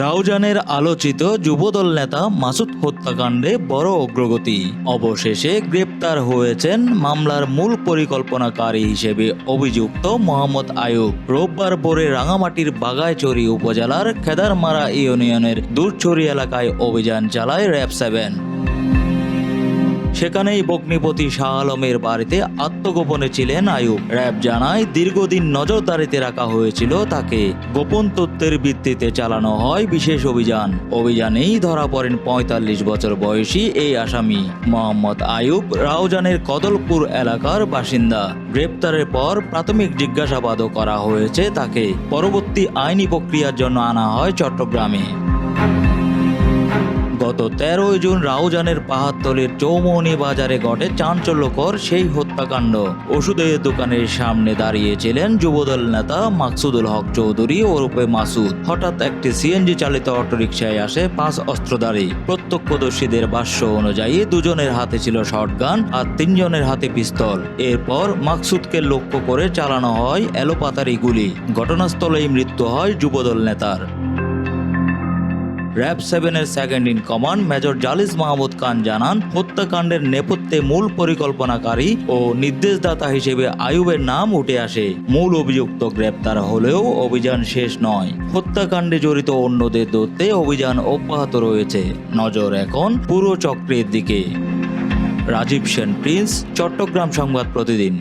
রাউজানের আলোচিত যুবদল নেতা মাসুদ হত্যাকাণ্ডে বড় অগ্রগতি। অবশেষে গ্রেপ্তার হয়েছেন মামলার মূল পরিকল্পনাকারী হিসেবে অভিযুক্ত মোহাম্মদ আয়ুব। রোববার ভোরে রাঙামাটির বাগাইছড়ি উপজেলার খেদারমারা ইউনিয়নের দূরছড়ি এলাকায় অভিযান চালায় র্যাব-7। সেখানেই ভগ্নিপতি শাহ আলমের বাড়িতে আত্মগোপনে ছিলেন আয়ুব। র্যাব জানায়, দীর্ঘদিন নজরদারিতে রাখা হয়েছিল তাকে। গোপন তথ্যের ভিত্তিতে চালানো হয় বিশেষ অভিযানেই ধরা পড়েন ৪৫ বছর বয়সী এই আসামি মোহাম্মদ আয়ুব। রাউজানের কদলপুর এলাকার বাসিন্দা। গ্রেপ্তারের পর প্রাথমিক জিজ্ঞাসাবাদও করা হয়েছে তাকে। পরবর্তী আইনি প্রক্রিয়ার জন্য আনা হয় চট্টগ্রামে। গত ১৩ জুন রাউজানের পাহাড়তলীর চৌমুহনী বাজারে ঘটে চাঞ্চল্যকর সেই হত্যাকাণ্ড। ওষুধের দোকানের সামনে দাঁড়িয়েছিলেন যুবদল নেতা মাকসুদুল হক চৌধুরী ওরফে মাসুদ। হঠাৎ একটি সিএনজি চালিত অটোরিকশায় আসে ৫ অস্ত্রধারী। প্রত্যক্ষদর্শীদের ভাষ্য অনুযায়ী দুজনের হাতে ছিল শটগান আর ৩ জনের হাতে পিস্তল। এরপর মাকসুদকে লক্ষ্য করে চালানো হয় এলোপাতাড়ি গুলি। ঘটনাস্থলেই মৃত্যু হয় যুবদল নেতার। র্যাব-7-এর second in command major Jalis Mahmud Khan জানান, হত্যাকাণ্ডের নেপথ্যে মূল পরিকল্পনাকারী ও নির্দেশদাতা হিসেবে আয়ুবের নাম উঠে আসে। মূল অভিযুক্ত গ্রেপ্তার হলেও অভিযান শেষ নয়। হত্যাকাণ্ডে জড়িত অন্যদের ধরতে অভিযান অব্যাহত রয়েছে। নজর এখন পুরো চক্রের দিকে। রাজীব সেন প্রিন্স, চট্টগ্রাম সংবাদ প্রতিদিন।